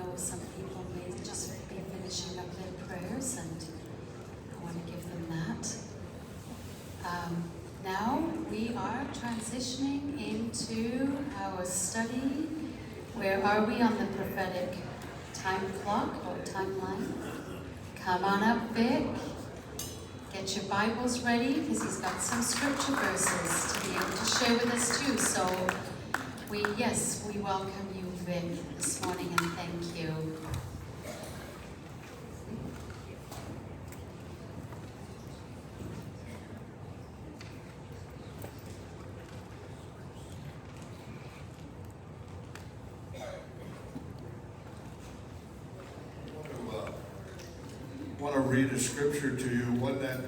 know some people may just be finishing up their prayers, and I want to give them that. Now we are transitioning into our study. Where are we on the prophetic time clock or timeline? Come on up, Vic. Get your Bibles ready, because he's got some scripture verses to be able to share with us too. So we welcome you, Vic, this morning, and thank you. I want to read a scripture to you, one that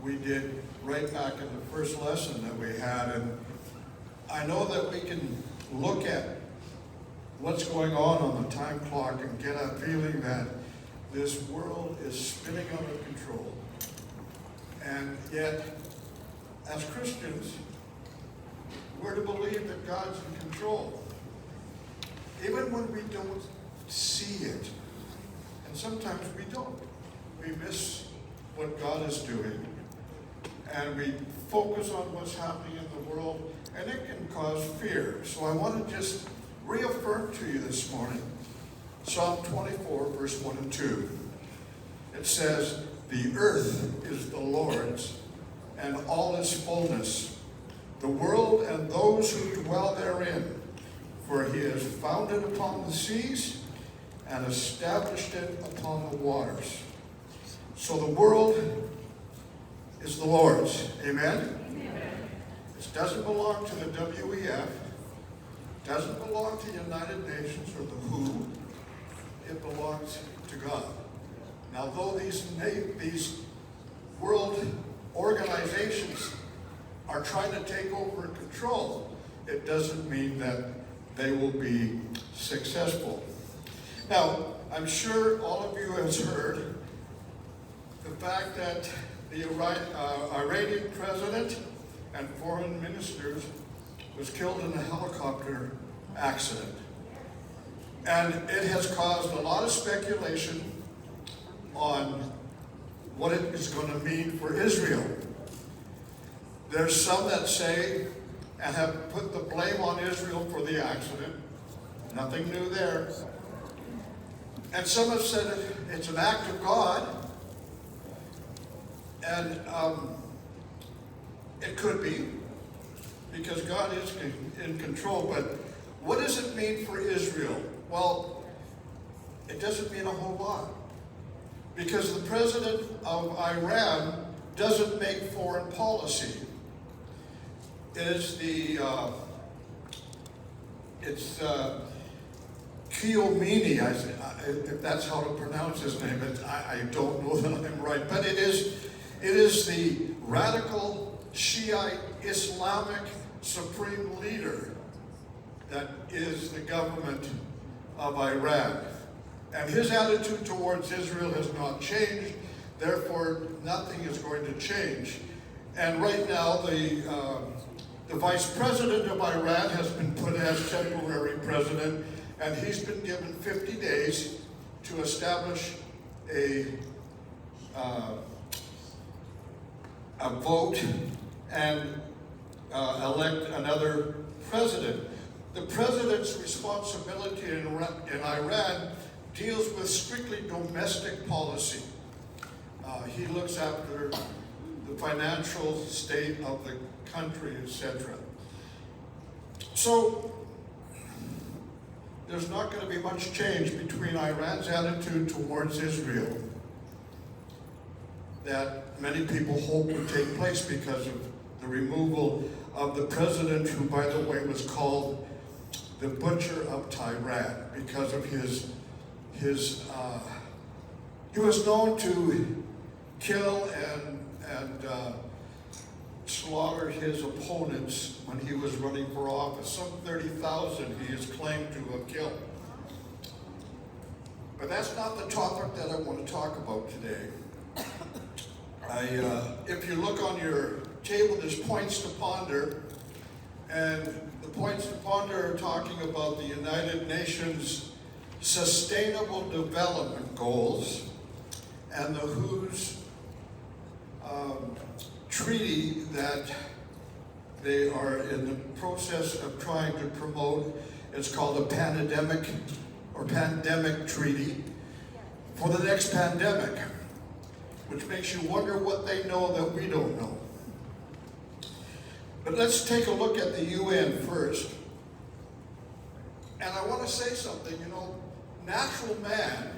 we did right back in the first lesson that we had, and I know that we can look at what's going on the time clock and get a feeling that this world is spinning out of control. And yet, as Christians, we're to believe that God's in control, even when we don't see it. And sometimes we don't. We miss what God is doing, and we focus on what's happening in the world, and it can cause fear. So I want to just reaffirm to you this morning Psalm 24, verse 1 and 2. It says, "The earth is the Lord's, and all its fullness, the world and those who dwell therein. For he has founded upon the seas and established it upon the waters." So the world is the Lord's. Amen? Amen. This doesn't belong to the WEF. Doesn't belong to the United Nations or the WHO. It belongs to God. Now, though these world organizations are trying to take over control, it doesn't mean that they will be successful. Now, I'm sure all of you have heard the fact that the Iranian president and foreign ministers was killed in a helicopter accident. And it has caused a lot of speculation on what it is going to mean for Israel. There's some that say and have put the blame on Israel for the accident. Nothing new there. And some have said it's an act of God, and it could be, because God is in control. But what does it mean for Israel? Well, it doesn't mean a whole lot, because the president of Iran doesn't make foreign policy. It is Khomeini, if that's how to pronounce his name. I don't know that I'm right, but it is the radical Shiite Islamic supreme leader that is the government of Iran. And his attitude towards Israel has not changed, therefore nothing is going to change. And right now the vice president of Iran has been put as temporary president, and he's been given 50 days to establish a vote and elect another president. The president's responsibility in Iran deals with strictly domestic policy. He looks after the financial state of the country, etc. So there's not going to be much change between Iran's attitude towards Israel that many people hope would take place because of the removal of the president, who, by the way, was called the Butcher of Tehran because of his he was known to kill and slaughter his opponents when he was running for office. Some 30,000 he is claimed to have killed. But that's not the topic that I want to talk about today. If you look on your table, there's points to ponder, and the points to ponder are talking about the United Nations Sustainable Development Goals and the WHO's treaty that they are in the process of trying to promote. It's called the Pandemic Treaty for the next pandemic, which makes you wonder what they know that we don't know. But let's take a look at the UN first. And I want to say something, natural man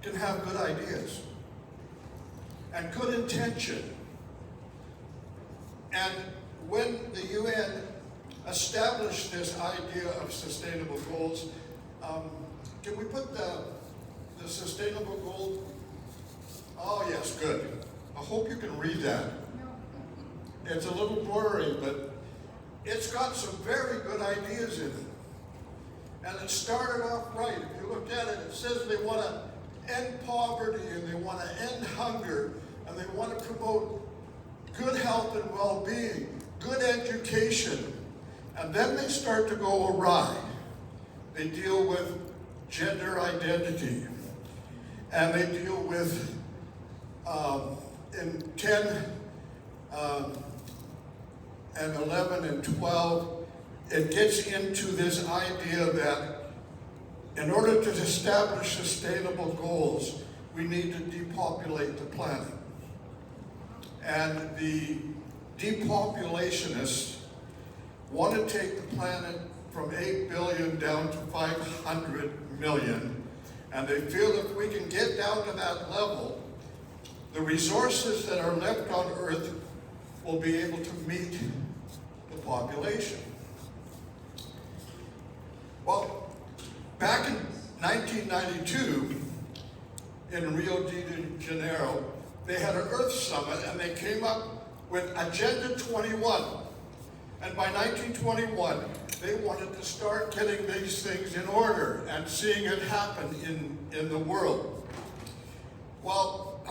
can have good ideas and good intention. And when the UN established this idea of sustainable goals, can we put the sustainable goal? Oh yes, good. I hope you can read that. It's a little blurry, but it's got some very good ideas in it. And it started off right. If you look at it, it says they want to end poverty and they want to end hunger and they want to promote good health and well-being, good education. And then they start to go awry. They deal with gender identity. And they deal with, in 10 and 11 and 12, it gets into this idea that in order to establish sustainable goals, we need to depopulate the planet. And the depopulationists want to take the planet from 8 billion down to 500 million. And they feel if we can get down to that level, the resources that are left on Earth will be able to meet the population. Well, back in 1992, in Rio de Janeiro, they had an Earth Summit and they came up with Agenda 21. And by 1921, they wanted to start getting these things in order and seeing it happen in the world. Well,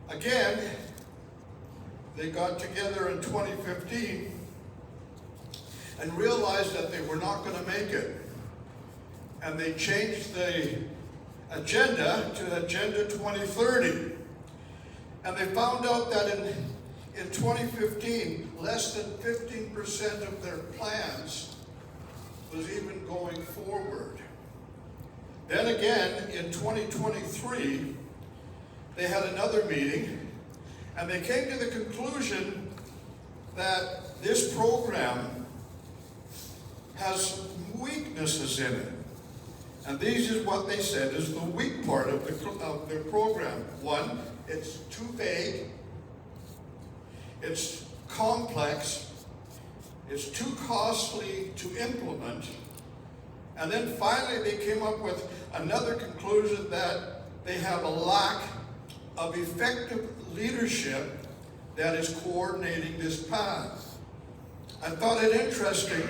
again, they got together in 2015 and realized that they were not going to make it. And they changed the agenda to Agenda 2030. And they found out that in 2015, less than 15% of their plans was even going forward. Then again, in 2023, they had another meeting, and they came to the conclusion that this program has weaknesses in it. And these is what they said is the weak part of the program. One, it's too vague, it's complex, it's too costly to implement, and then finally they came up with another conclusion that they have a lack of effective leadership that is coordinating this path. I found it interesting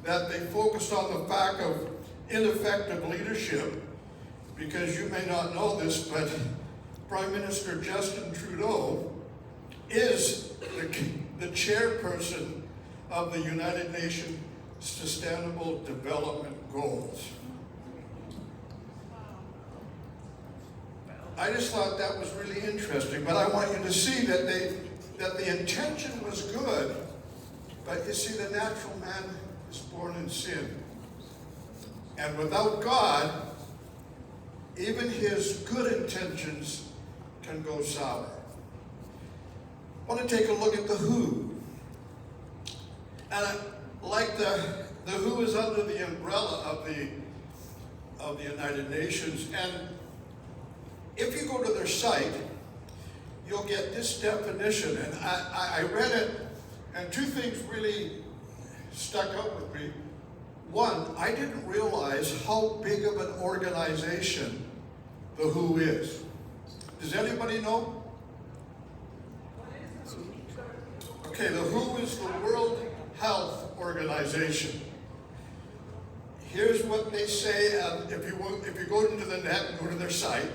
that they focused on the fact of ineffective leadership, because you may not know this, but Prime Minister Justin Trudeau is the chairperson of the United Nations Sustainable Development Goals. I just thought that was really interesting, but I want you to see that the intention was good, but you see the natural man is born in sin. And without God, even his good intentions can go sour. I want to take a look at the WHO. And like the WHO is under the umbrella of the United Nations. And if you go to their site, you'll get this definition. And I read it, and two things really stuck out with me. One, I didn't realize how big of an organization the WHO is. Does anybody know? Okay, the WHO is the World Health Organization. Here's what they say, if you go into the net and go to their site.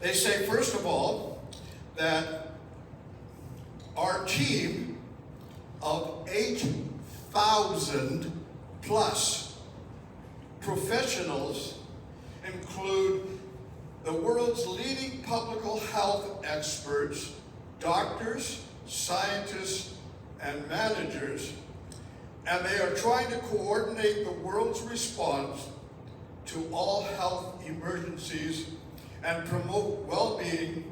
They say, first of all, that our team of 8,000 plus professionals include the world's leading public health experts, doctors, scientists, and managers, and they are trying to coordinate the world's response to all health emergencies and promote well-being,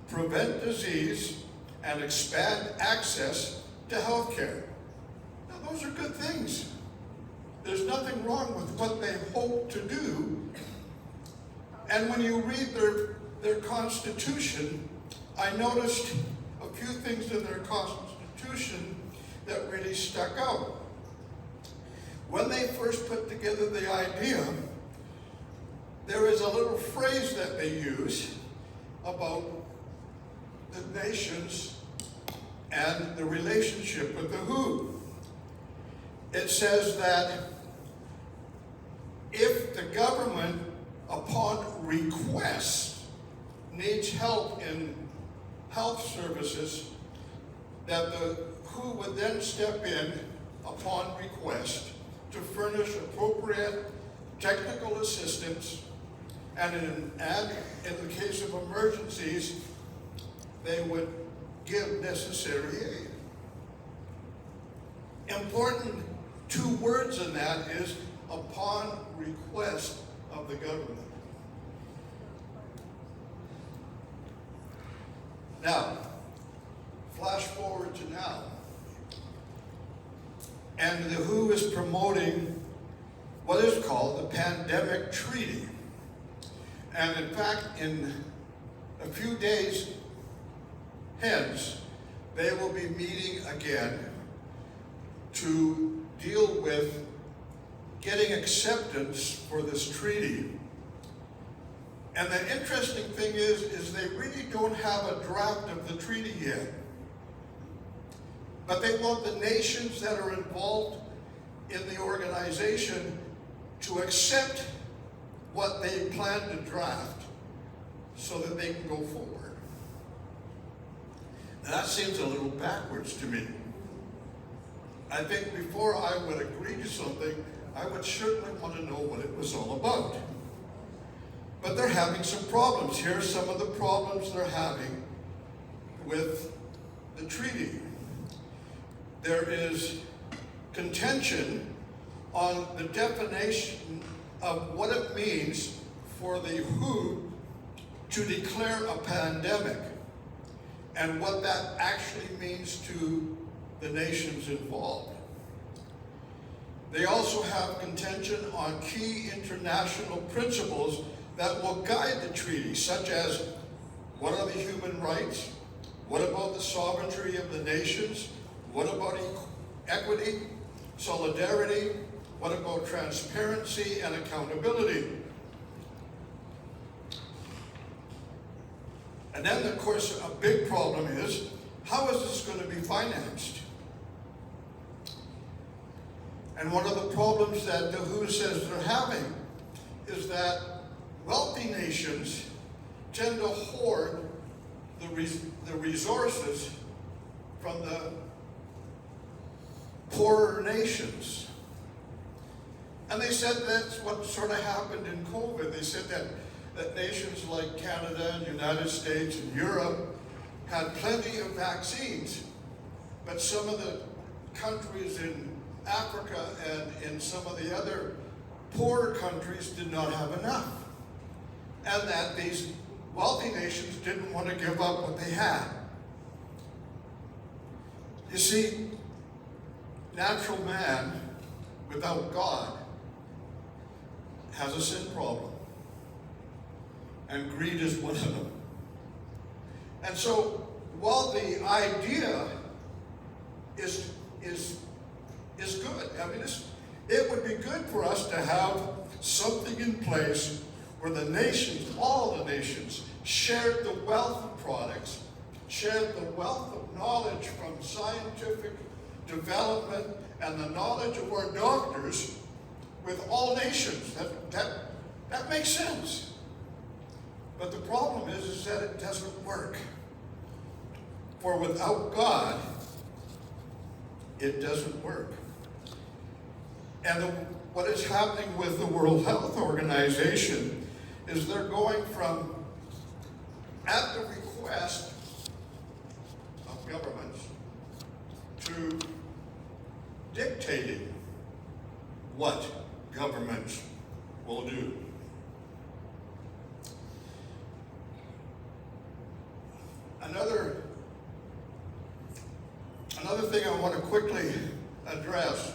prevent disease, and expand access to health care. Now, those are good things. There's nothing wrong with what they hope to do. And when you read their constitution, I noticed a few things in their constitution that really stuck out. When they first put together the idea, there is a little phrase that they use about the nations and the relationship with the WHO. It says that if the government, upon request, needs help in health services, that the WHO would then step in upon request to furnish appropriate technical assistance, and in the case of emergencies, they would give necessary aid. Important two words in that is upon request of the government. Now, flash forward to now. And the WHO is promoting what is called the Pandemic Treaty. And in fact, in a few days hence, they will be meeting again to deal with getting acceptance for this treaty. And the interesting thing is they really don't have a draft of the treaty yet. But they want the nations that are involved in the organization to accept what they plan to draft so that they can go forward. Now, that seems a little backwards to me. I think before I would agree to something, I would certainly want to know what it was all about. But they're having some problems. Here are some of the problems they're having with the treaty. There is contention on the definition of what it means for the WHO to declare a pandemic and what that actually means to the nations involved. They also have contention on key international principles that will guide the treaty, such as what are the human rights? What about the sovereignty of the nations? What about equity, solidarity? What about transparency and accountability? And then, of course, a big problem is, how is this going to be financed? And one of the problems that the WHO says they're having is that wealthy nations tend to hoard the resources from the poorer nations. And they said that's what sort of happened in COVID. They said that nations like Canada and United States and Europe had plenty of vaccines, but some of the countries in Africa and in some of the other poorer countries did not have enough. And that these wealthy nations didn't want to give up what they had. You see, natural man without God has a sin problem. And greed is one of them. And so, while the idea is good, I mean, it would be good for us to have something in place where the nations, all the nations, shared the wealth of products, shared the wealth of knowledge from scientific development and the knowledge of our doctors with all nations. That makes sense. But the problem is that it doesn't work. For without God, it doesn't work. And what is happening with the World Health Organization is they're going from, at the request of governments, to dictating what governments will do. Another thing I want to quickly address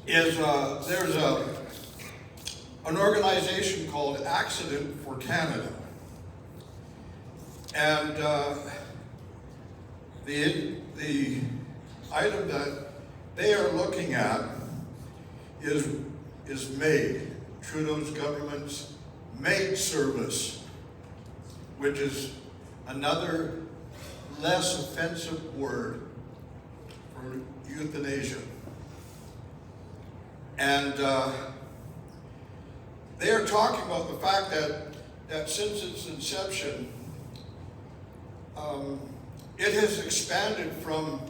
is there's an organization called Accident for Canada. And the item that they are looking at is MAID, Trudeau's government's MAID service, which is another less offensive word for euthanasia. And they are talking about the fact that since its inception, it has expanded from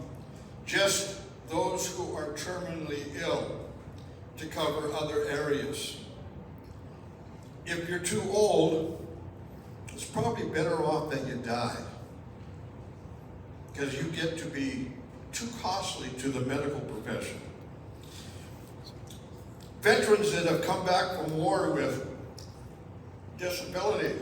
just those who are terminally ill to cover other areas. If you're too old, it's probably better off that you die, because you get to be too costly to the medical profession. Veterans that have come back from war with disability,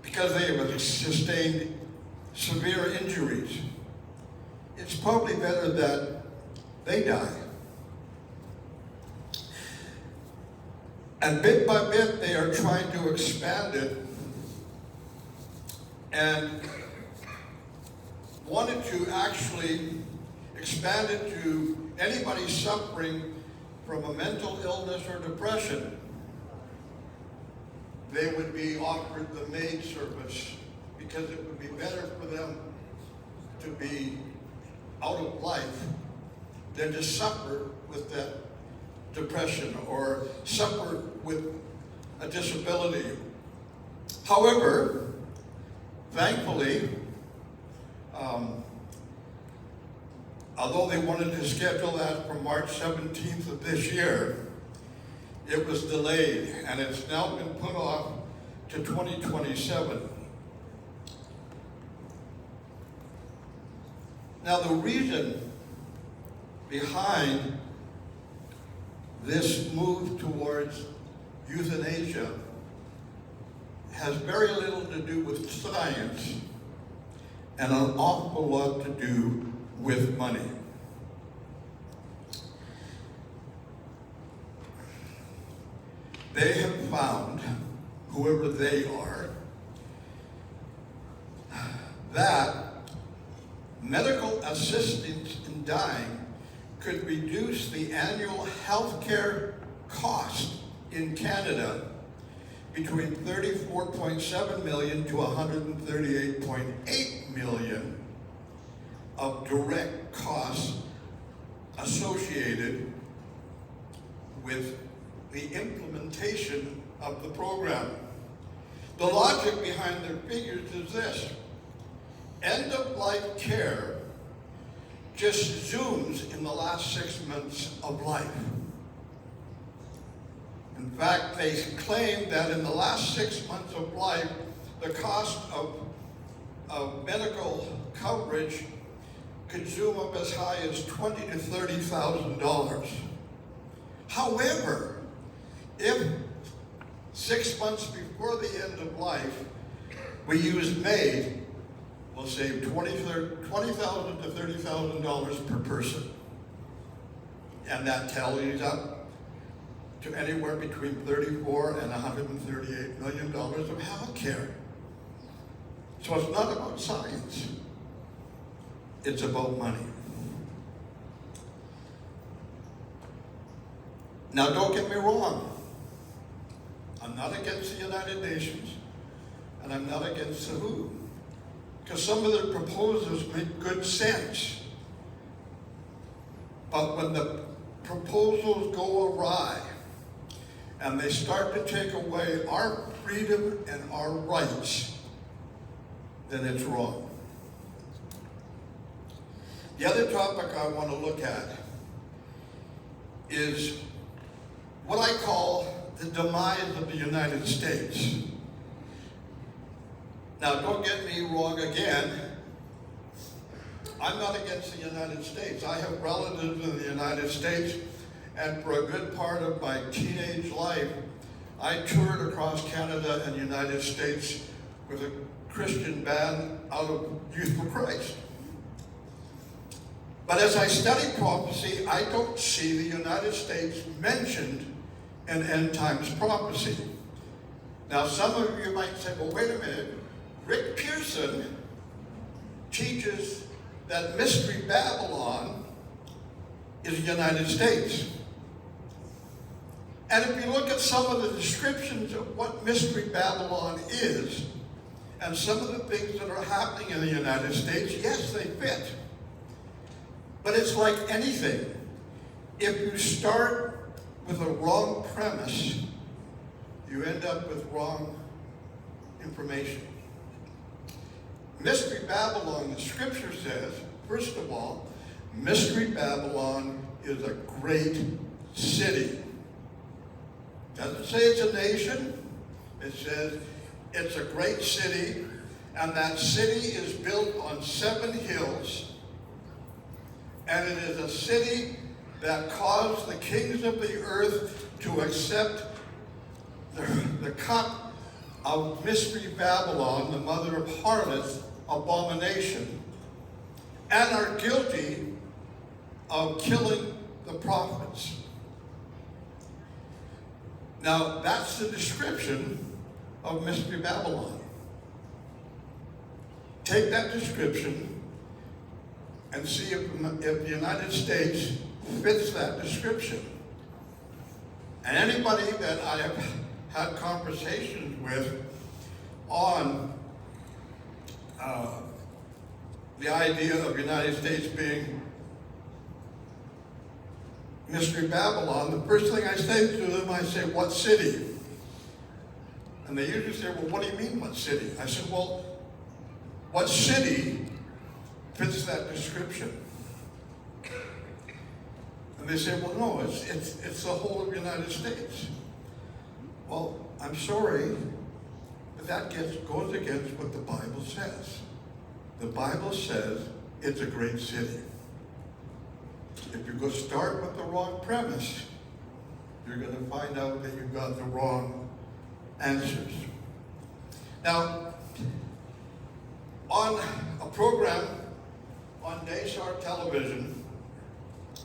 because they have sustained severe injuries, it's probably better that they die. And bit by bit, they are trying to expand it and wanted to actually expand it to anybody suffering from a mental illness or depression. They would be offered the MAID service because it would be better for them to be out of life than to suffer with that depression or suffer with a disability. However, thankfully, although they wanted to schedule that for March 17th of this year, it was delayed, and it's now been put off to 2027. Now, the reason behind this move towards euthanasia has very little to do with science and an awful lot to do with money. They have found, whoever they are, that medical assistance in dying could reduce the annual healthcare cost in Canada between $34.7 million to $138.8 million of direct costs associated with the implementation of the program. The logic behind their figures is this: end-of-life care just zooms in the last 6 months of life. In fact, they claim that in the last 6 months of life, the cost of medical coverage could zoom up as high as $20,000 to $30,000. However, if 6 months before the end of life we use MAID, we'll save $20,000 to $30,000 per person. And that tallies up to anywhere between $34 and $138 million of health care. So it's not about science, it's about money. Now, don't get me wrong. I'm not against the United Nations, and I'm not against the WHO, because some of their proposals make good sense. But when the proposals go awry, and they start to take away our freedom and our rights, then it's wrong. The other topic I want to look at is what I call the demise of the United States. Now, don't get me wrong again. I'm not against the United States. I have relatives in the United States, and for a good part of my teenage life, I toured across Canada and the United States with a Christian band out of Youth for Christ. But as I study prophecy, I don't see the United States mentioned in end times prophecy. Now, some of you might say, well, wait a minute. Rick Pearson teaches that Mystery Babylon is the United States. And if you look at some of the descriptions of what Mystery Babylon is, and some of the things that are happening in the United States, yes, they fit. But it's like anything. If you start with a wrong premise, you end up with wrong information. Mystery Babylon, the scripture says, first of all, Mystery Babylon is a great city. Doesn't say it's a nation. It says it's a great city, and that city is built on 7 hills, and it is a city that caused the kings of the earth to accept the cup of Mystery Babylon, the mother of harlot, abomination, and are guilty of killing the prophets. Now, that's the description of Mystery Babylon. Take that description and see if the United States fits that description. And anybody that I have had conversations with on the idea of the United States being Mystery Babylon, the first thing I say to them, I say, what city? And they usually say, well, what do you mean, what city? I said, well, what city fits that description? And they say, well, no, it's the whole of the United States. Well, I'm sorry, but that goes against what the Bible says. The Bible says it's a great city. If you go start with the wrong premise, you're going to find out that you've got the wrong answers. Now, on a program on Daystar Television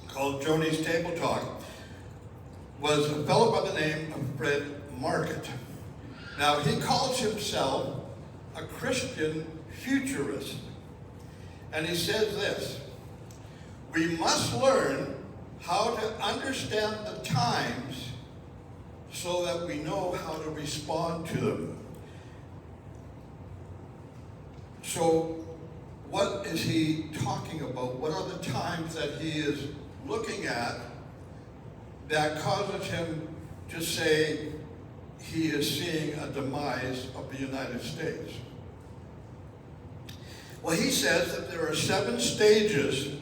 called Joni's Table Talk was a fellow by the name of Fred Market. Now, he calls himself a Christian futurist. And he says this: we must learn how to understand the times so that we know how to respond to them. So, what is he talking about? What are the times that he is looking at that causes him to say he is seeing a demise of the United States? Well, he says that there are 7 stages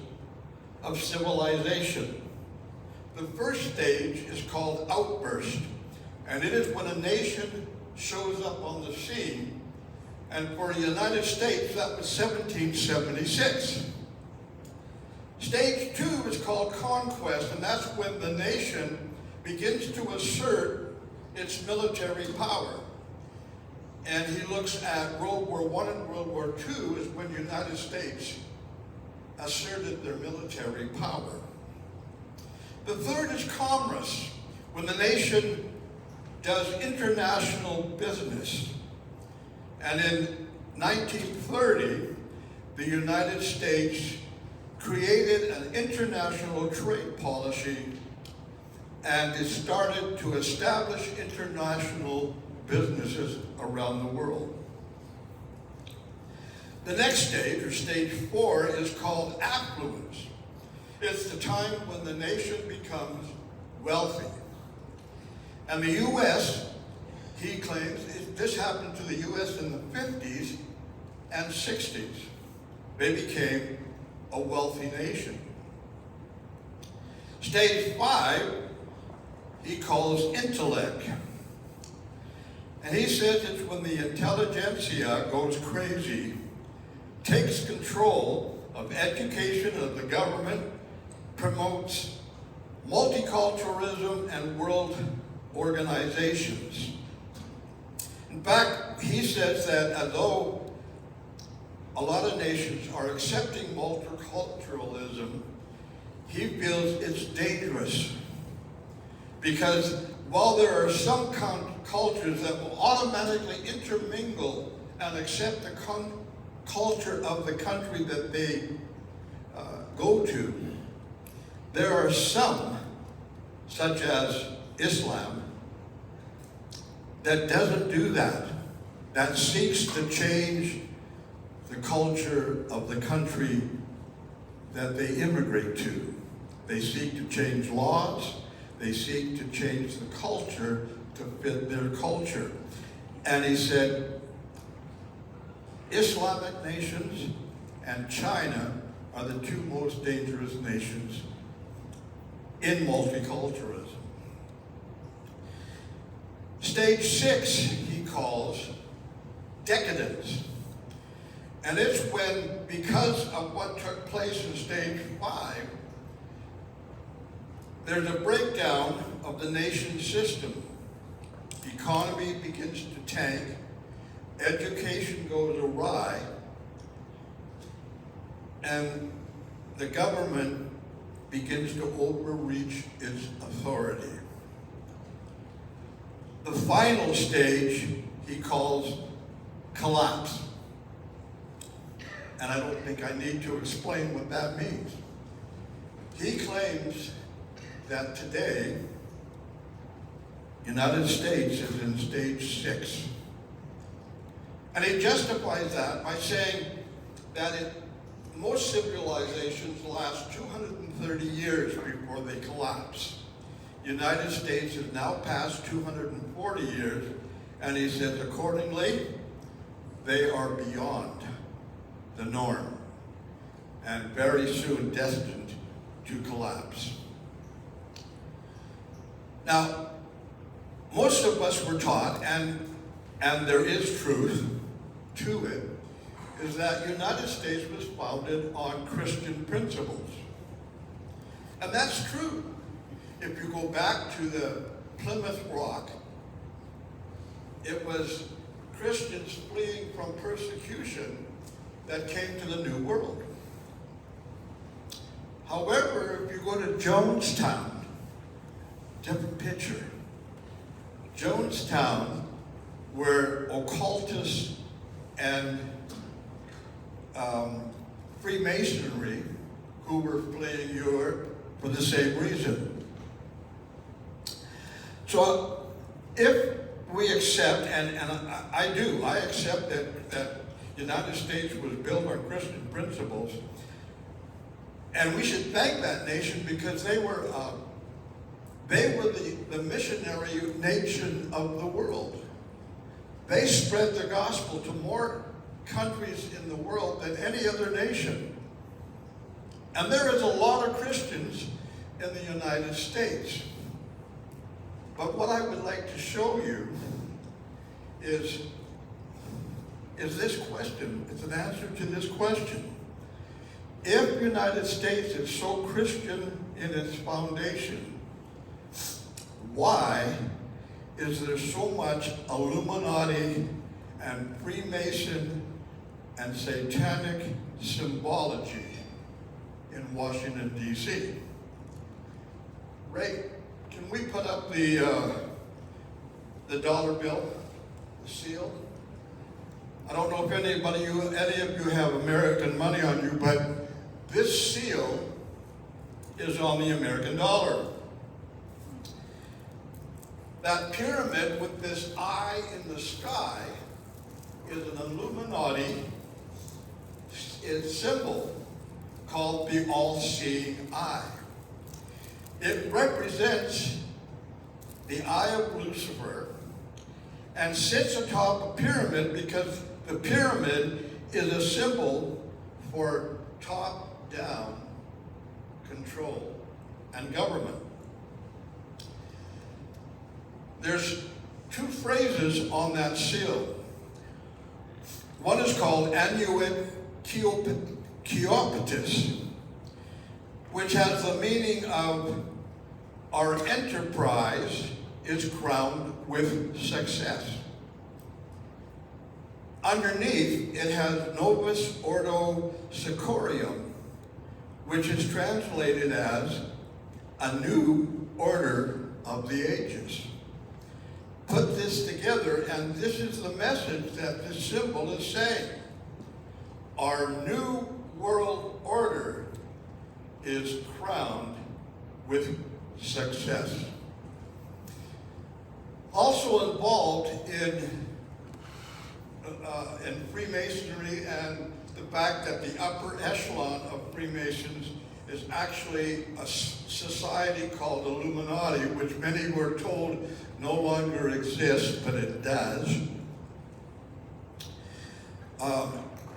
of civilization. The first stage is called outburst, and it is when a nation shows up on the scene. And for the United States, that was 1776. Stage 2 is called conquest, and that's when the nation begins to assert its military power. And he looks at World War I and World War II is when the United States asserted their military power. The third is commerce, when the nation does international business. And in 1930, the United States created an international trade policy, and it started to establish international businesses around the world. The next stage, or stage 4, is called affluence. It's the time when the nation becomes wealthy. And the U.S., he claims, this happened to the U.S. in the 50s and 60s. They became a wealthy nation. Stage 5, he calls intellect. And he says it's when the intelligentsia goes crazy, takes control of education, of the government, promotes multiculturalism and world organizations. In fact, he says that although a lot of nations are accepting multiculturalism, he feels it's dangerous. Because while there are some cultures that will automatically intermingle and accept the culture of the country that they go to, there are some, such as Islam, that doesn't do that, that seeks to change the culture of the country that they immigrate to. They seek to change laws, they seek to change the culture to fit their culture. And he said, Islamic nations and China are the two most dangerous nations in multiculturalism. Stage 6, he calls decadence. And it's when, because of what took place in stage 5, there's a breakdown of the nation system. The economy begins to tank, education goes awry, and the government begins to overreach its authority. The final stage he calls collapse. And I don't think I need to explain what that means. He claims that today, United States is in stage 6. And he justifies that by saying that most civilizations last 230 years before they collapse. The United States has now passed 240 years, and he says accordingly, they are beyond the norm and very soon destined to collapse. Now, most of us were taught, and there is truth to it, is that the United States was founded on Christian principles. And that's true. If you go back to the Plymouth Rock, it was Christians fleeing from persecution that came to the New World. However, if you go to Jonestown, different picture. Jonestown, where occultists and Freemasonry, who were fleeing Europe for the same reason. So if we accept, and I accept that the United States was built on Christian principles, and we should thank that nation because they were the missionary nation of the world. They spread the gospel to more countries in the world than any other nation. And there is a lot of Christians in the United States. But what I would like to show you is this question. It's an answer to this question. If the United States is so Christian in its foundation, why is there so much Illuminati and Freemason and satanic symbology in Washington, D.C.? Ray, can we put up the dollar bill, the seal? I don't know if any of you have American money on you, but this seal is on the American dollar. That pyramid with this eye in the sky is an Illuminati symbol called the all-seeing eye. It represents the eye of Lucifer and sits atop a pyramid because the pyramid is a symbol for top down control and government. There's two phrases on that seal. One is called Annuit Ciopatis, which has the meaning of our enterprise is crowned with success. Underneath, it has Novus Ordo Securium, which is translated as a new order of the ages. Put this together, and this is the message that this symbol is saying. Our new world order is crowned with success. Also involved in Freemasonry and the fact that the upper echelon of Freemasons is actually a society called Illuminati, which many were told no longer exists, but it does.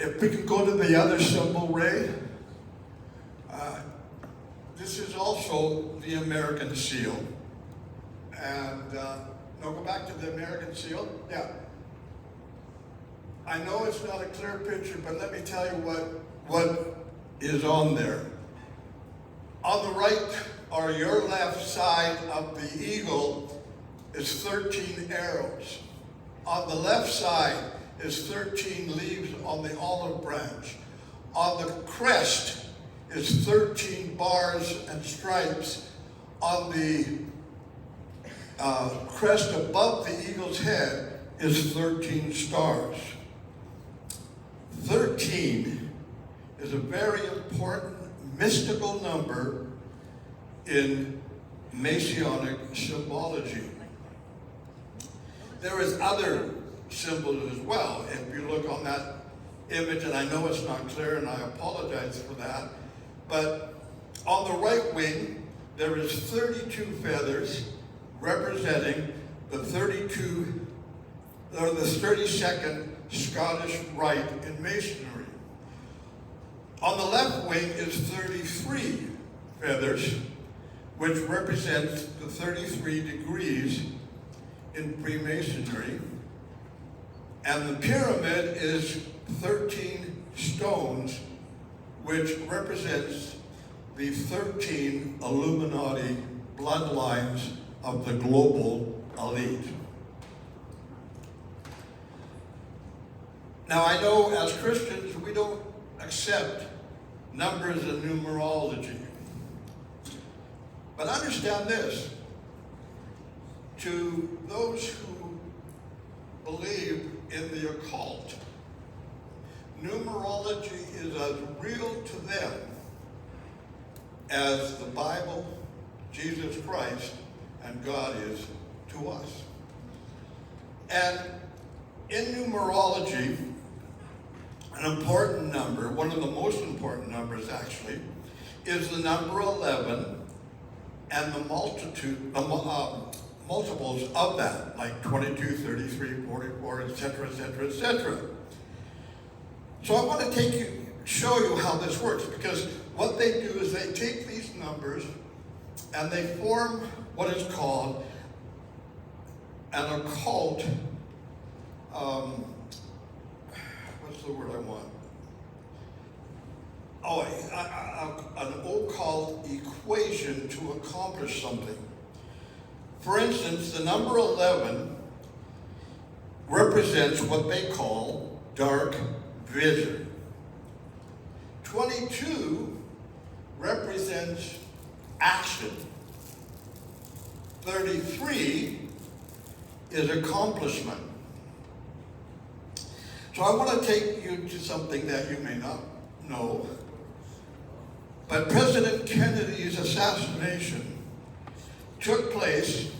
If we could go to the other symbol, Ray. This is also the American seal. And no, go back to the American seal. Yeah. I know it's not a clear picture, but let me tell you what is on there. On the right, or your left side of the eagle, is 13 arrows. On the left side is 13 leaves on the olive branch. On the crest is 13 bars and stripes. On the crest above the eagle's head is 13 stars. 13 is a very important mystical number in Masonic symbology. There is other symbols as well. If you look on that image, and I know it's not clear, and I apologize for that, but on the right wing, there is 32 feathers representing the 32nd Scottish Rite in Masonry. On the left wing is 33 feathers, which represents the 33 degrees in Freemasonry. And the pyramid is 13 stones, which represents the 13 Illuminati bloodlines of the global elite. Now, I know as Christians, we don't accept numbers and numerology. But understand this, to those who believe in the occult, numerology is as real to them as the Bible, Jesus Christ, and God is to us. And in numerology, an important number, one of the most important numbers actually, is the number 11 and the multiples of that, like 22, 33, 44, etc., etc., etc. So I want to show you how this works, because what they do is they take these numbers and they form what is called an occult, what's the word I want? Oh, an occult equation to accomplish something. For instance, the number 11 represents what they call dark vision. 22 represents action. 33 is accomplishment. So I want to take you to something that you may not know. But President Kennedy's assassination took place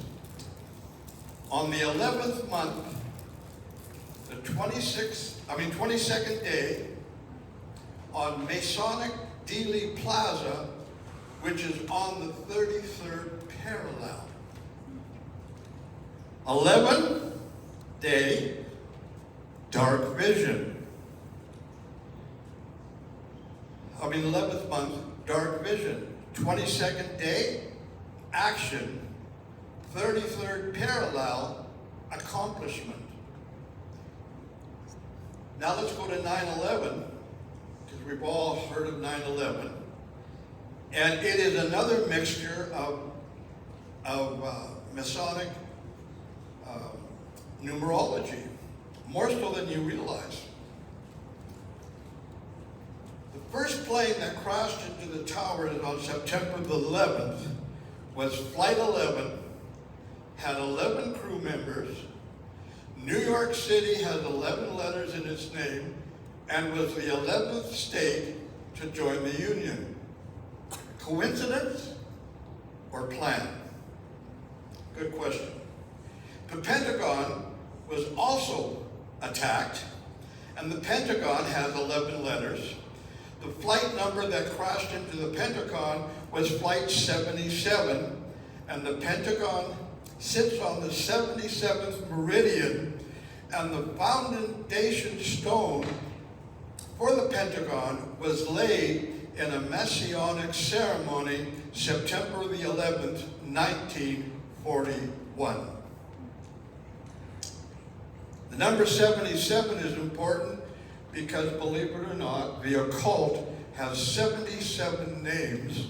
on the 11th month, the 22nd day, on Masonic Dealey Plaza, which is on the 33rd parallel. 11 day, dark vision. 11th month, dark vision. 22nd day, action. 33rd parallel, accomplishment. Now let's go to 9/11, because we've all heard of 9/11. And it is another mixture of Masonic numerology, more so than you realize. The first plane that crashed into the towers on September the 11th was Flight 11, had 11 crew members. New York City has 11 letters in its name and was the 11th state to join the Union. Coincidence or plan? Good question. The Pentagon was also attacked, and the Pentagon has 11 letters. The flight number that crashed into the Pentagon was Flight 77, and the Pentagon sits on the 77th meridian, and the foundation stone for the Pentagon was laid in a Masonic ceremony September the 11th, 1941. The number 77 is important because, believe it or not, the occult has 77 names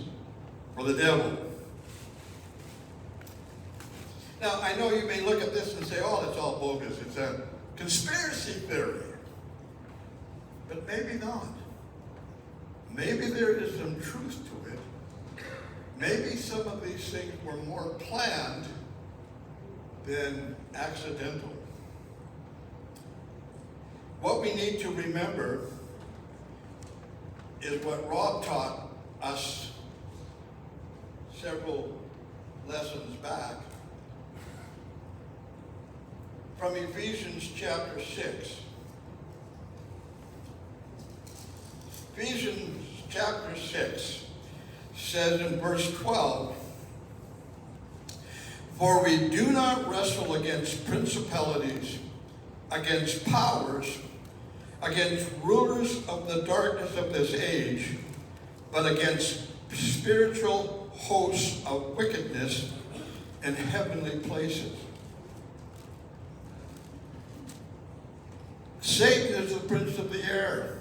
for the devil. Now, I know you may look at this and say, oh, it's all bogus. It's a conspiracy theory. But maybe not. Maybe there is some truth to it. Maybe some of these things were more planned than accidental. What we need to remember is what Rob taught us several lessons back from Ephesians chapter 6. Ephesians chapter 6 says in verse 12, "For we do not wrestle against principalities, against powers, against rulers of the darkness of this age, but against spiritual hosts of wickedness in heavenly places." Satan is the prince of the air,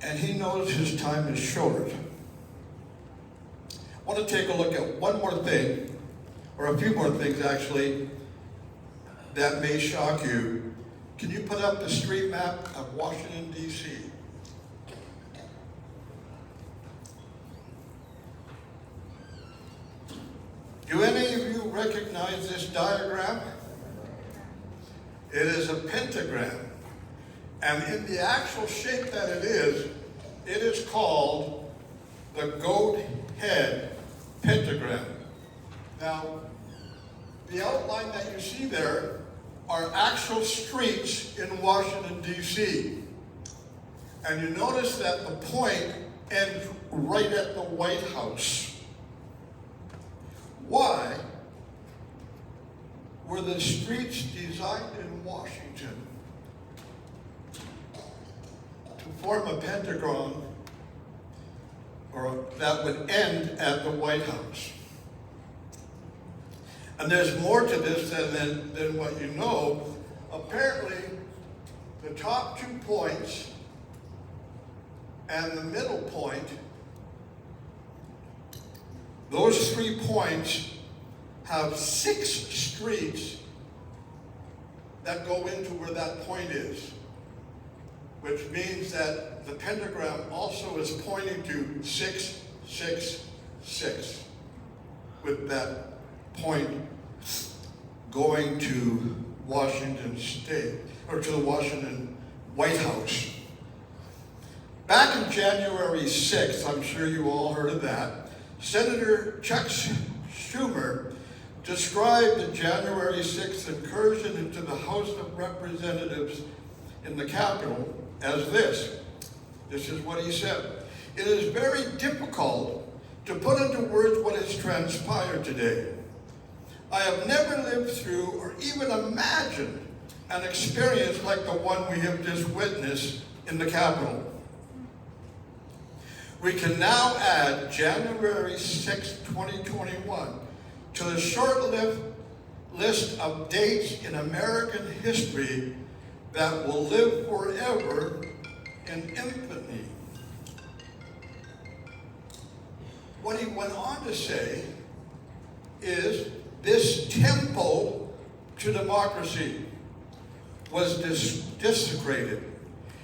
and he knows his time is short. I want to take a look at one more thing, or a few more things actually, that may shock you. Can you put up the street map of Washington, D.C.? Do any of you recognize this diagram? It is a pentagram. And in the actual shape that it is called the goat head pentagram. Now, the outline that you see there are actual streets in Washington, D.C. And you notice that the point ends right at the White House. Why were the streets designed in Washington to form a pentagon, or that would end at the White House? And there's more to this than what you know. Apparently, the top 2 points and the middle point, those 3 points have 6 streets that go into where that point is, which means that the pentagram also is pointing to 666, with that point going to Washington State, or to the Washington White House. Back in January 6th, I'm sure you all heard of that, Senator Chuck Schumer described the January 6th incursion into the House of Representatives in the Capitol as this. This is what he said: "It is very difficult to put into words what has transpired today. I have never lived through or even imagined an experience like the one we have just witnessed in the Capitol. we can now add January 6, 2021 to the short-lived list of dates in American history that will live forever in infamy. What he went on to say is this temple to democracy was desecrated,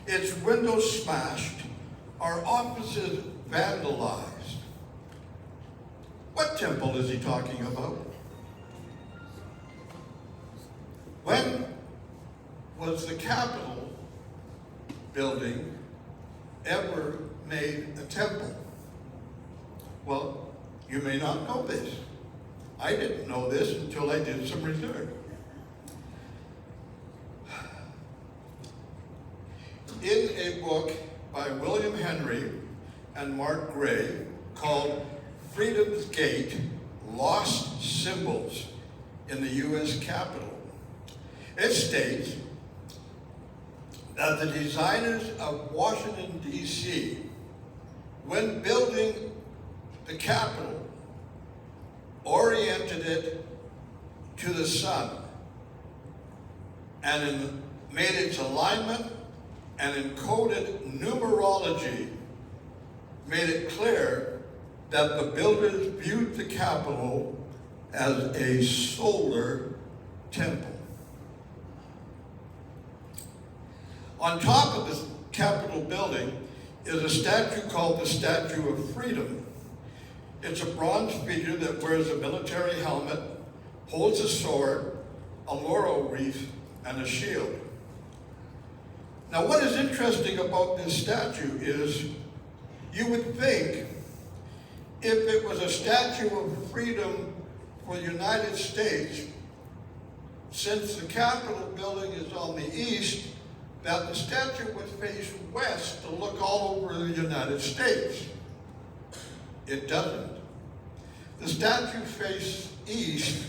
its windows smashed, our offices vandalized. What temple is he talking about? When was the Capitol building ever made a temple? Well, you may not know this. I didn't know this until I did some research. In a book by William Henry and Mark Gray called Freedom's Gate, Lost Symbols in the U.S. Capitol, it states that the designers of Washington, D.C., when building the Capitol, oriented it to the sun and made its alignment and encoded numerology, made it clear that the builders viewed the Capitol as a solar temple. On top of this Capitol building is a statue called the Statue of Freedom. It's a bronze figure that wears a military helmet, holds a sword, a laurel wreath, and a shield. Now, what is interesting about this statue is you would think if it was a statue of freedom for the United States, since the Capitol building is on the east, that the statue would face west to look all over the United States. It doesn't. The statue faces east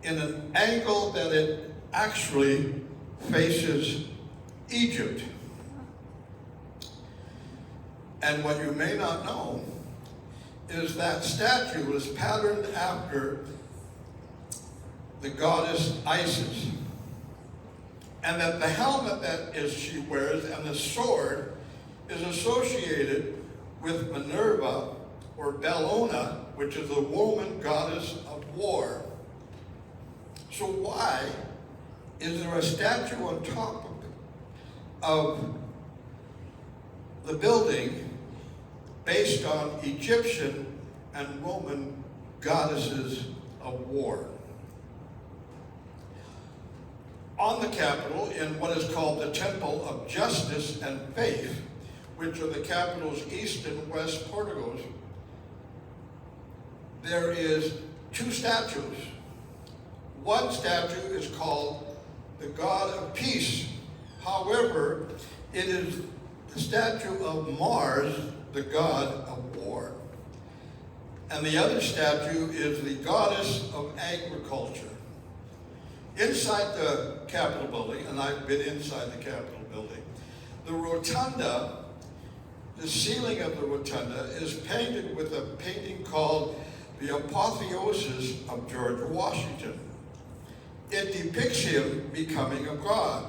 in an angle that it actually faces Egypt. And what you may not know is that statue was patterned after the goddess Isis. And that the helmet that she wears and the sword is associated with Minerva or Bellona, which is the Roman goddess of war. So why is there a statue on top of the building based on Egyptian and Roman goddesses of war? On the Capitol, in what is called the Temple of Justice and Faith, which are the Capitol's east and west porticos, there is two statues. One statue is called the God of Peace. However, it is the statue of Mars, the god of war. And the other statue is the goddess of agriculture. Inside the Capitol building, and I've been inside the Capitol building, the rotunda, the ceiling of the rotunda is painted with a painting called The Apotheosis of George Washington. It depicts him becoming a god.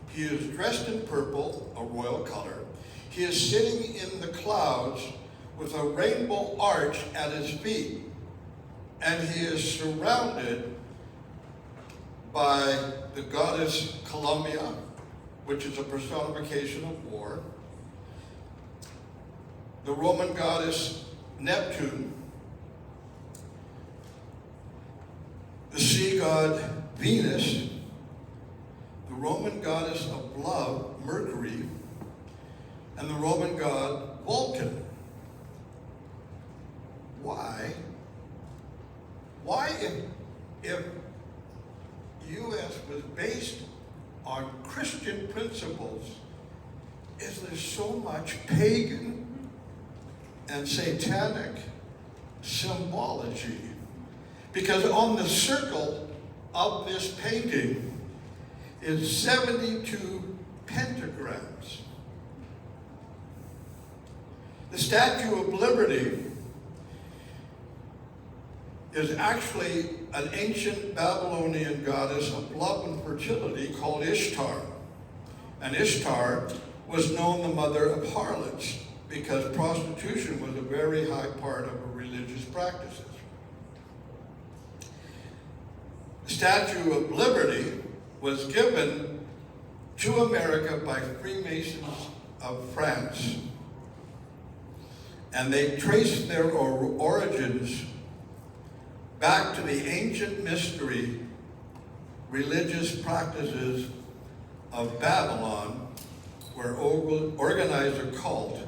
He is dressed in purple, a royal color. He is sitting in the clouds with a rainbow arch at his feet. And he is surrounded by the goddess Columbia, which is a personification of war, the Roman goddess Neptune, the sea god Venus, the Roman goddess of love, Mercury, and the Roman god Vulcan. Why? Why, if U.S. was based on Christian principles, is there so much pagan and satanic symbology? Because on the circle of this painting is 72 pentagrams. The Statue of Liberty is actually an ancient Babylonian goddess of love and fertility called Ishtar. And Ishtar was known the mother of harlots because prostitution was a very high part of her religious practices. The Statue of Liberty was given to America by Freemasons of France. And they traced their origins back to the ancient mystery religious practices of Babylon, where organized occult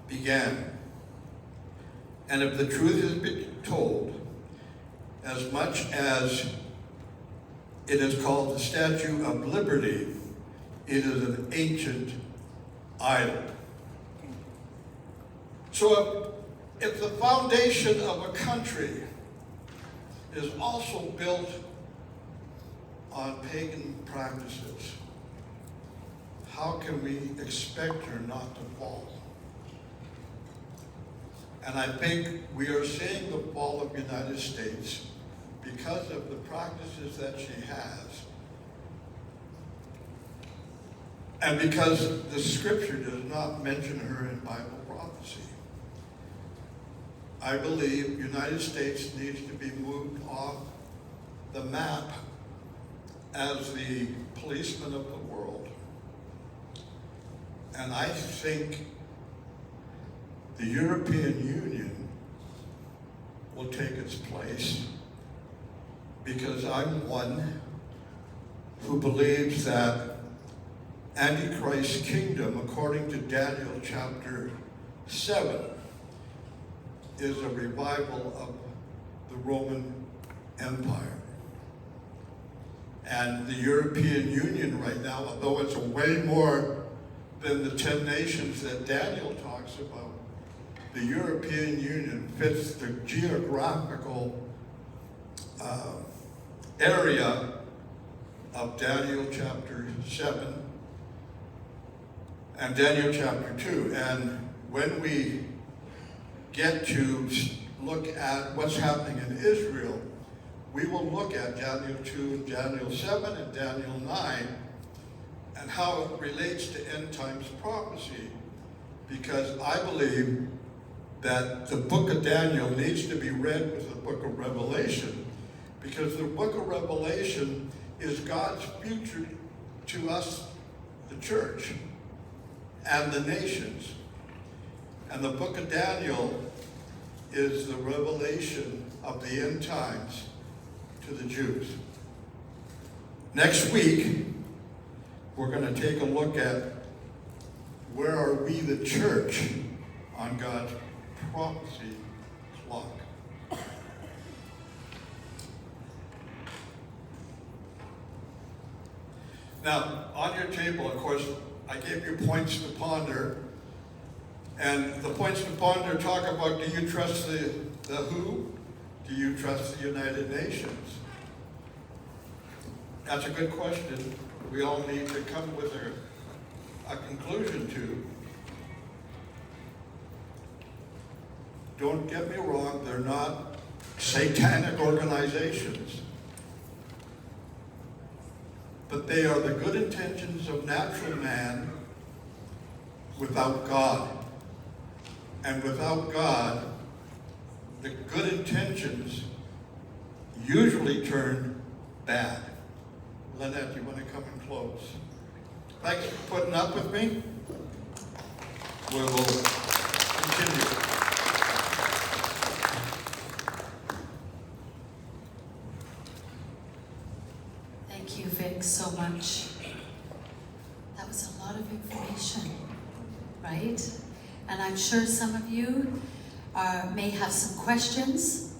began. And if the truth is be told, as much as it is called the Statue of Liberty, it is an ancient idol. So if the foundation of a country is also built on pagan practices, how can we expect her not to fall? And I think we are seeing the fall of the United States because of the practices that she has. And because the scripture does not mention her in Bible prophecy. I believe the United States needs to be moved off the map as the policeman of the world. And I think the European Union will take its place, because I'm one who believes that Antichrist's kingdom, according to Daniel chapter 7, is a revival of the Roman Empire. And the European Union right now, although it's way more than the 10 nations that Daniel talks about, the European Union fits the geographical area of Daniel chapter 7 and Daniel chapter 2. And when we get to look at what's happening in Israel, we will look at Daniel 2 and Daniel 7 and Daniel 9 and how it relates to end times prophecy, because I believe that the book of Daniel needs to be read with the book of Revelation, because the book of Revelation is God's future to us, the church, and the nations. And the book of Daniel is the revelation of the end times to the Jews. Next week, we're going to take a look at where are we, the church, on God's prophecy clock. Now, on your table, of course, I gave you points to ponder. And the points to ponder talk about, do you trust the WHO? Do you trust the United Nations? That's a good question. We all need to come with a conclusion to. Don't get me wrong, they're not satanic organizations. But they are the good intentions of natural man without God. And without God, the good intentions usually turn bad. Lynette, you want to come and close? Thanks for putting up with me. We will continue. Thank you, Vic, so much. That was a lot of information, right? And I'm sure some of you may have some questions,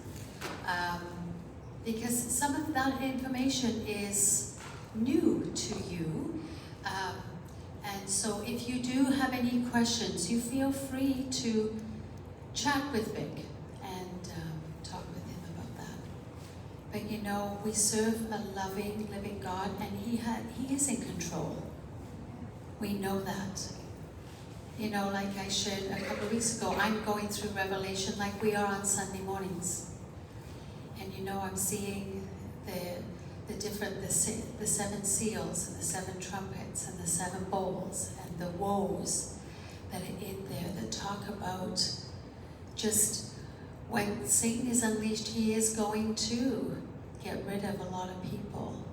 because some of that information is new to you. And so if you do have any questions, you feel free to chat with Vic and talk with him about that. But you know, we serve a loving, living God, and He is in control. We know that. You know, like I shared a couple of weeks ago, I'm going through Revelation like we are on Sunday mornings. And you know, I'm seeing the different, the seven seals and the seven trumpets and the seven bowls and the woes that are in there that talk about just when Satan is unleashed, he is going to get rid of a lot of people.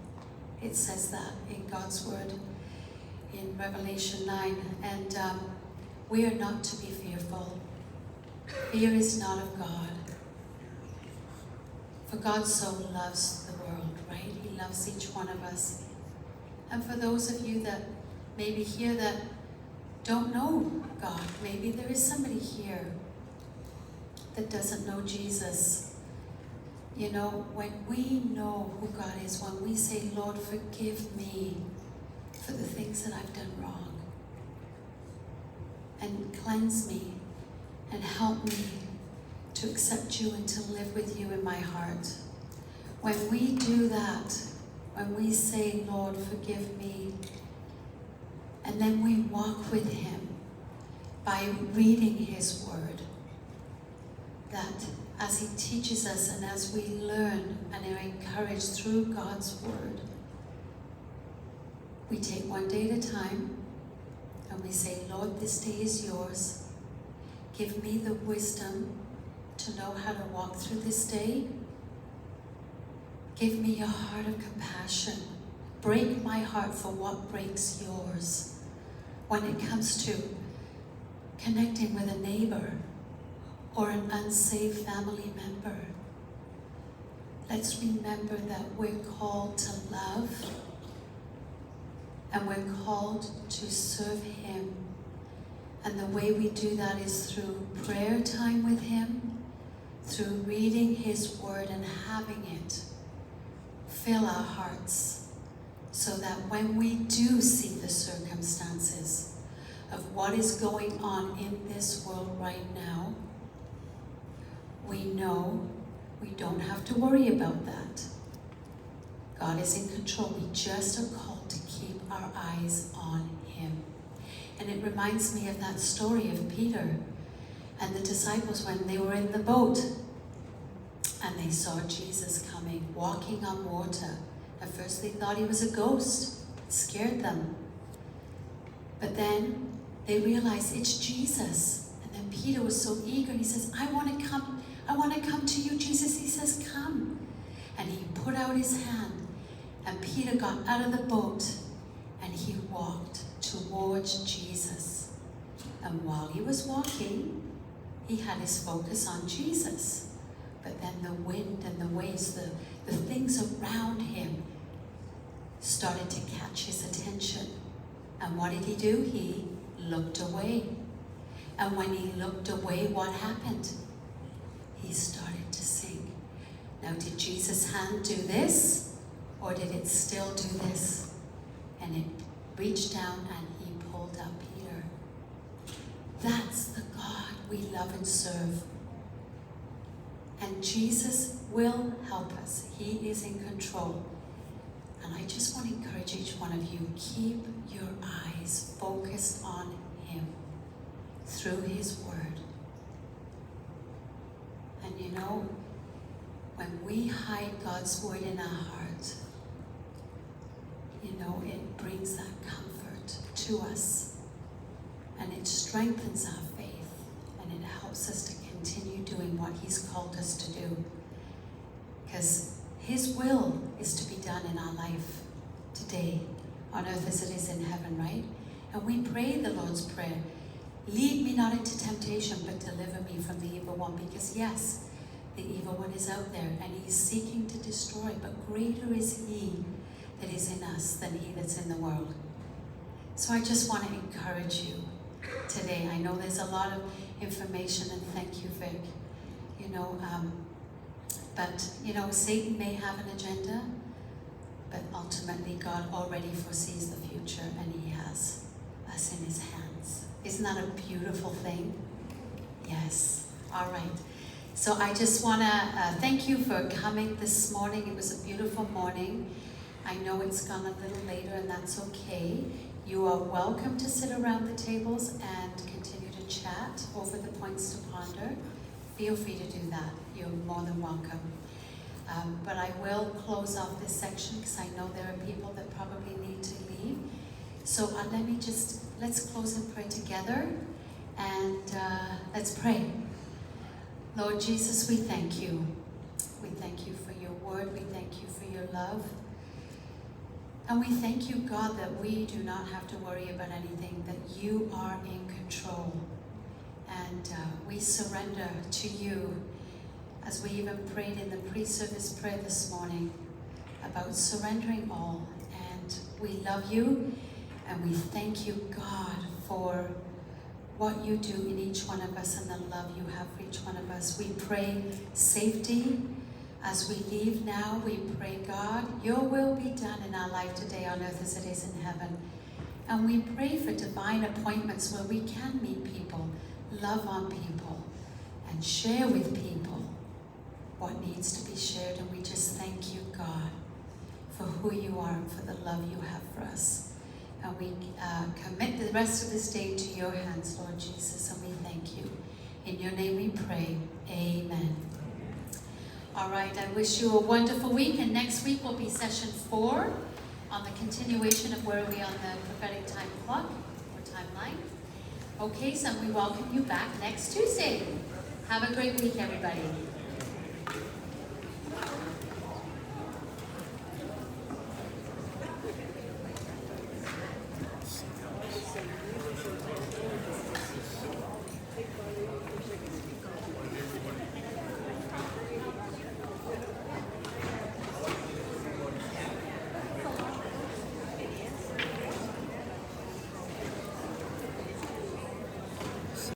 It says that in God's word in Revelation 9. And we are not to be fearful. Fear is not of God. For God so loves the world, right? He loves each one of us. And for those of you that maybe here that don't know God, maybe there is somebody here that doesn't know Jesus. You know, when we know who God is, when we say, Lord, forgive me for the things that I've done wrong, and cleanse me and help me to accept you and to live with you in my heart. When we do that, when we say, Lord, forgive me, and then we walk with him by reading his word, that as he teaches us and as we learn and are encouraged through God's word, we take one day at a time and we say, Lord, this day is yours. Give me the wisdom to know how to walk through this day. Give me a heart of compassion. Break my heart for what breaks yours. When it comes to connecting with a neighbor or an unsaved family member, let's remember that we're called to love and we're called to serve him. And the way we do that is through prayer time with him, through reading his word and having it fill our hearts, so that when we do see the circumstances of what is going on in this world right now, we know we don't have to worry about that. God is in control. We just are called to keep our eyes on him. And it reminds me of that story of Peter and the disciples when they were in the boat and they saw Jesus coming, walking on water. At first they thought he was a ghost. It scared them. But then they realized it's Jesus. And then Peter was so eager. He says, I want to come to you, Jesus. He says, come. And he put out his hand. And Peter got out of the boat and he walked towards Jesus. And while he was walking, he had his focus on Jesus. But then the wind and the waves, the things around him started to catch his attention. And what did he do? He looked away. And when he looked away, what happened? He started to sink. Now, did Jesus' hand do this? Or did it still do this? And it reached down and he pulled up Peter. That's the God we love and serve. And Jesus will help us. He is in control. And I just want to encourage each one of you, keep your eyes focused on him through his word. And you know, when we hide God's word in our heart, you know, it brings that comfort to us. And it strengthens our faith. And it helps us to continue doing what he's called us to do. Because his will is to be done in our life today, on earth as it is in heaven, right? And we pray the Lord's Prayer. Lead me not into temptation, but deliver me from the evil one. Because yes, the evil one is out there and he's seeking to destroy, but greater is he that is in us than he that's in the world. So I just want to encourage you today. I know there's a lot of information, and thank you, Vic. You know, but you know, Satan may have an agenda, but ultimately God already foresees the future and he has us in his hands. Isn't that a beautiful thing? Yes. All right. So I just want to thank you for coming this morning. It was a beautiful morning. I know it's gone a little later, and that's okay. You are welcome to sit around the tables and continue to chat over the points to ponder. Feel free to do that. You're more than welcome. But I will close off this section because I know there are people that probably need to leave. So let's close in prayer together, and let's pray. Lord Jesus, we thank you. We thank you for your word. We thank you for your love. And we thank you, God, that we do not have to worry about anything, that you are in control. And we surrender to you, as we even prayed in the pre-service prayer this morning about surrendering all. And we love you, and we thank you, God, for what you do in each one of us and the love you have for each one of us. We pray safety as we leave now. We pray, God, your will be done in our life today on earth as it is in heaven. And we pray for divine appointments where we can meet people, love on people, and share with people what needs to be shared. And we just thank you, God, for who you are and for the love you have for us. And we commit the rest of this day to your hands, Lord Jesus, and we thank you. In your name we pray. Amen. All right, I wish you a wonderful week, and next week will be session 4 on the continuation of where we are on the prophetic time clock or timeline. Okay, so we welcome you back next Tuesday. Have a great week, everybody.